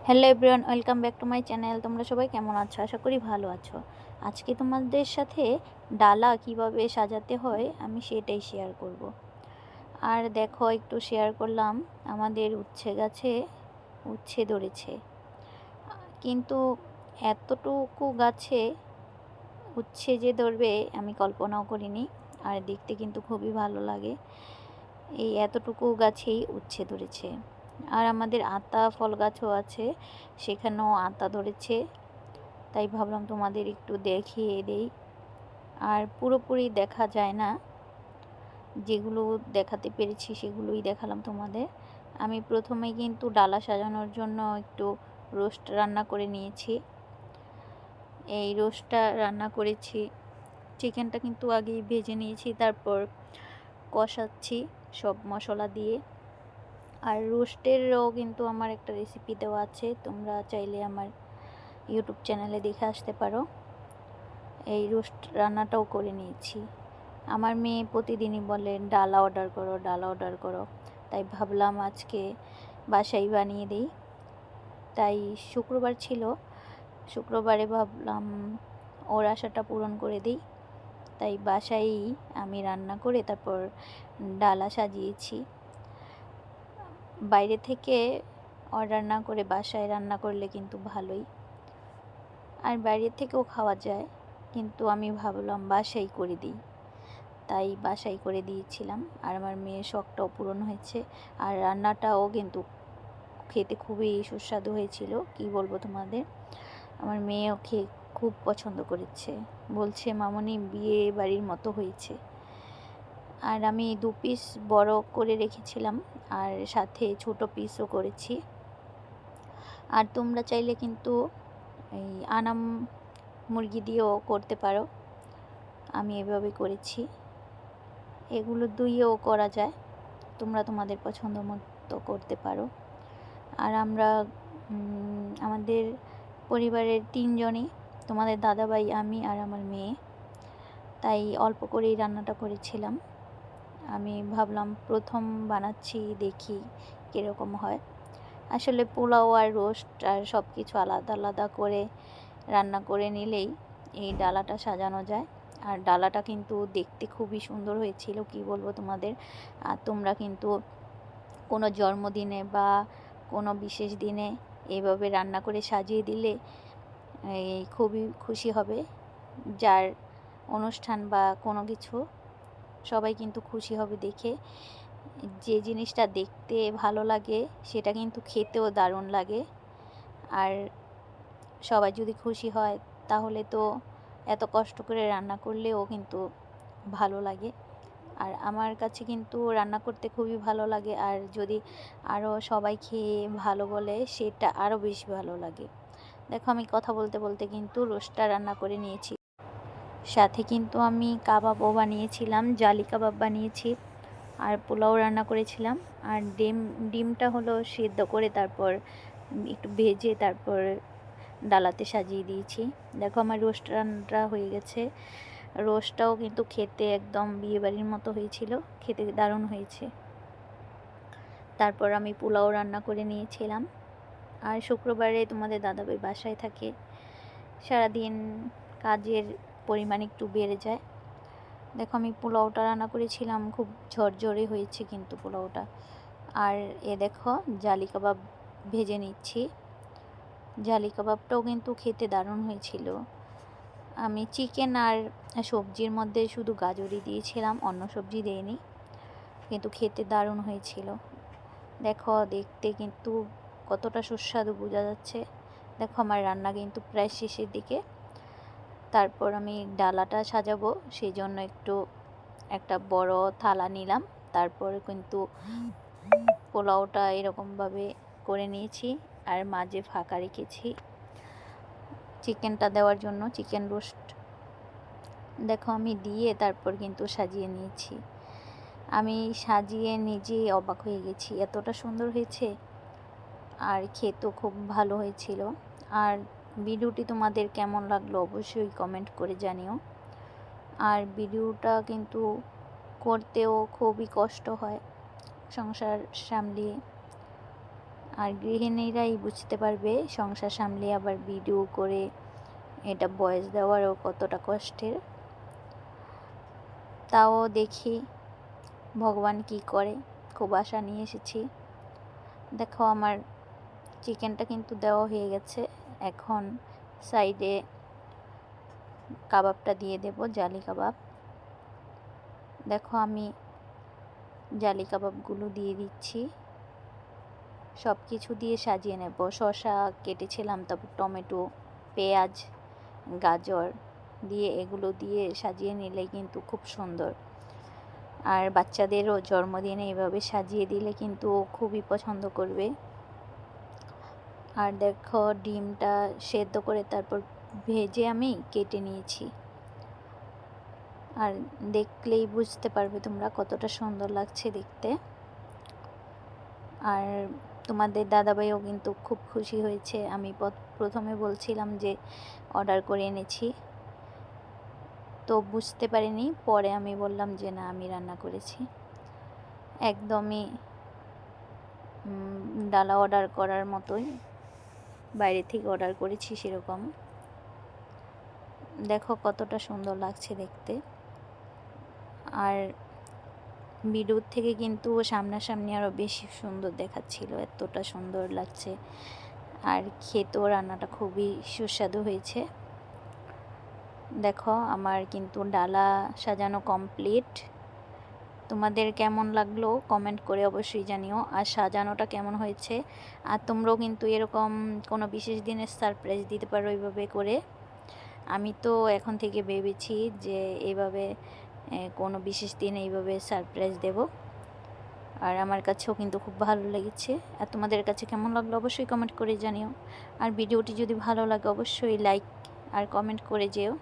Hello everyone, welcome back to my channel. তোমরা সবাই কেমন আছো? আশা করি ভালো আছো। আজকে তোমাদের সাথে ডালা কিভাবে সাজাতে হয় আমি সেটাই শেয়ার করব। আর দেখো, একটু শেয়ার করলাম, আমাদের উচ্ছে গাছে উচ্ছে ধরেছে, কিন্তু এতটুকু গাছে উচ্ছে যে ধরবে আমি কল্পনাও করিনি। আর দেখতে কিন্তু খুবই ভালো লাগে। এই এতটুকু গাছেই উচ্ছে ধরেছে। আর আমাদের আতা ফল গাছও আছে, সেখানেও আতা ধরেছে। তাই ভাবলাম তোমাদের একটু দেখিয়ে দেই। আর পুরোপুরি দেখা যায় না, যেগুলো দেখাতে পেরেছি সেগুলোই দেখালাম তোমাদের। আমি প্রথমেই কিন্তু ডালা সাজানোর জন্য একটু রোস্ট রান্না করে নিয়েছি। এই রোস্টটা রান্না করেছি, চিকেনটা কিন্তু আগেই ভেজে নিয়েছি, তারপর কষাচ্ছি সব মশলা দিয়ে। আর রোস্টেরও কিন্তু আমার একটা রেসিপি দেওয়া আছে, তোমরা চাইলে আমার ইউটিউব চ্যানেলে দেখে আসতে পারো। এই রোস্ট রান্নাটাও করে নিয়েছি। আমার মেয়ে প্রতিদিনই বলে ডালা অর্ডার করো, ডালা অর্ডার করো, তাই ভাবলাম আজকে বাসায় বানিয়ে দিই। তাই শুক্রবার ছিল, শুক্রবারে ভাবলাম ওর আশাটা পূরণ করে দিই। তাই বাসায়ই আমি রান্না করে তারপর ডালা সাজিয়েছি। বাইরে থেকে অর্ডার না করে বাসায় রান্না করলে কিন্তু ভালোই। আর বাইরে থেকেও খাওয়া যায়, কিন্তু আমি ভাবলাম বাসাই করে দিই, তাই বাসাই করে দিয়েছিলাম। আর আমার মেয়ের শখটাও পূরণ হয়েছে। আর রান্নাটাও কিন্তু খেতে খুবই সুস্বাদু হয়েছিল, কি বলবো তোমাদের। আমার মেয়েও খেয়ে খুব পছন্দ করেছে, বলছে মামনি বিয়ে বাড়ির মতো হয়েছে। আর আমি 2 পিস বড় করে রেখেছিলাম, আর সাথে ছোট পিসও করেছি। আর তোমরা চাইলে কিন্তু এই আনাম মুরগি দিয়েও করতে পারো, আমি এভাবে করেছি। এগুলো দিয়েও করা যায়, তোমরা তোমাদের পছন্দ মতো করতে পারো। আর আমরা আমাদের পরিবারের 3 জনই, তোমাদের দাদাভাই, আমি আর আমার মেয়ে, তাই অল্প করেই রান্নাটা করেছিলাম। আমি ভাবলাম প্রথম বানাচ্ছি, দেখি কীরকম হয়। আসলে পোলাও আর রোস্ট আর সব কিছু আলাদা আলাদা করে রান্না করে নিলেই এই ডালাটা সাজানো যায়। আর ডালাটা কিন্তু দেখতে খুবই সুন্দর হয়েছিল, কি বলবো তোমাদের। আর তোমরা কিন্তু কোনো জন্মদিনে বা কোনো বিশেষ দিনে এইভাবে রান্না করে সাজিয়ে দিলে এই খুবই খুশি হবে। যার অনুষ্ঠান বা কোনো কিছু, সবাই কিন্তু খুশি হবে দেখে। যে জিনিসটা দেখতে ভালো লাগে সেটা কিন্তু খেতেও দারুণ লাগে। আর সবাই যদি খুশি হয় তাহলে তো এত কষ্ট করে রান্না করলেও কিন্তু ভালো লাগে। আর আমার কাছে কিন্তু রান্না করতে খুবই ভালো লাগে, আর যদি আরও সবাই খেয়ে ভালো বলে সেটা আরও বেশি ভালো লাগে। দেখো, আমি কথা বলতে বলতে কিন্তু রোস্টটা রান্না করে নিয়েছি, সাথে কিন্তু আমি কাবাবও বানিয়েছিলাম, জালি কাবাব বানিয়েছি, আর পোলাও রান্না করেছিলাম। আর ডিমটা হলো সেদ্ধ করে তারপর একটু ভেজে তারপর ডালাতে সাজিয়ে দিয়েছি। দেখো, আমার রোস্ট রান্নাটা হয়ে গেছে। রোস্টটাও কিন্তু খেতে একদম বিয়েবাড়ির মতো হয়েছিল, খেতে দারুণ হয়েছে। তারপর আমি পোলাও রান্না করে নিয়েছিলাম। আর শুক্রবারে তোমাদের দাদাভাই বাসায় থাকে, সারাদিন কাজের পরিমাণ একটু বেড়ে যায়। দেখো, আমি পোলাওটা রান্না করেছিলাম, খুব ঝরঝরে হয়েছে কিন্তু পোলাওটা। আর এ দেখো, জালি কাবাব ভেজে নিচ্ছি। জালি কাবাবটাও কিন্তু খেতে দারুণ হয়েছিল। আমি চিকেন আর সবজির মধ্যে শুধু গাজরই দিয়েছিলাম, অন্য সবজি দেইনি, কিন্তু খেতে দারুণ হয়েছিল। দেখো, দেখতে কিন্তু কতটা সুস্বাদু বোঝা যাচ্ছে। দেখো, আমার রান্না কিন্তু প্রায় শেষের দিকে। তারপর আমি ডালাটা সাজাবো, সেই জন্য একটা বড় থালা নিলাম। তারপরে কিন্তু পোলাওটা এরকমভাবে করে নিয়েছি, আর মাঝে ফাঁকা রেখেছি চিকেনটা দেওয়ার জন্য, চিকেন রোস্ট। দেখো, আমি দিয়ে তারপর কিন্তু সাজিয়ে নিয়েছি। আমি সাজিয়ে নিজেই অবাক হয়ে গেছি, এতটা সুন্দর হয়েছে। আর খেতেও খুব ভালো হয়েছিল। আর ভিডিওটি তোমাদের কেমন লাগলো অবশ্যই কমেন্ট করে জানিও। আর ভিডিওটা কিন্তু করতেও খুবই কষ্ট হয় সংসার সামলিয়ে। আর গৃহিণীরাই বুঝতে পারবে সংসার সামলে আবার ভিডিও করে এটা ভয়েস দেওয়ারও কতটা কষ্টের। তাও দেখি ভগবান কি করে, খুব আশা নিয়ে এসেছি। দেখো আমার চিকেনটা কিন্তু দেওয়া হয়ে গেছে, এখন সাইডে কাবাবটা দিয়ে দেব, জালি কাবাব। দেখো আমি জালি কাবাবগুলো দিয়ে দিচ্ছি, সব কিছু দিয়ে সাজিয়ে নেব। শসা কেটেছিলাম, তারপর টমেটো, পেঁয়াজ, গাজর দিয়ে এগুলো দিয়ে সাজিয়ে নিলে কিন্তু খুব সুন্দর। আর বাচ্চাদেরও জন্মদিনে এইভাবে সাজিয়ে দিলে কিন্তু খুবই পছন্দ করবে। আর দেখো ডিমটা সেদ্ধ করে তারপর ভেজে আমি কেটে নিয়েছি। আর দেখলেই বুঝতে পারবে তোমরা কতটা সুন্দর লাগছে দেখতে। আর তোমাদের দাদাভাইও কিন্তু খুব খুশি হয়েছে। আমি প্রথমে বলছিলাম যে অর্ডার করে এনেছি, তো বুঝতে পারিনি, পরে আমি বললাম যে না আমি রান্না করেছি। একদমই ডালা অর্ডার করার মতোই, বাইরে থেকে অর্ডার করেছি সেরকম। দেখো কতটা সুন্দর লাগছে দেখতে। আর ভিডিওর থেকে কিন্তু সামনাসামনি আরও বেশি সুন্দর দেখাচ্ছিল, এতটা সুন্দর লাগছে। আর খেতেও রান্নাটা খুবই সুস্বাদু হয়েছে। দেখো আমার কিন্তু ডালা সাজানো কমপ্লিট। তোমাদের কেমন লাগলো কমেন্ট করে অবশ্যই জানিও, আর সাজানোটা কেমন হয়েছে। আর তোমরাও কিন্তু এরকম কোনো বিশেষ দিনের সারপ্রাইজ দিতে পারো এইভাবে করে। আমি তো এখন থেকে ভেবেছি যে এইভাবে কোনো বিশেষ দিন এইভাবে সারপ্রাইজ দেব। আর আমার কাছেও কিন্তু খুব ভালো লেগেছে। আর তোমাদের কাছে কেমন লাগলো অবশ্যই কমেন্ট করে জানিও। আর ভিডিওটি যদি ভালো লাগে অবশ্যই লাইক আর কমেন্ট করে যেও।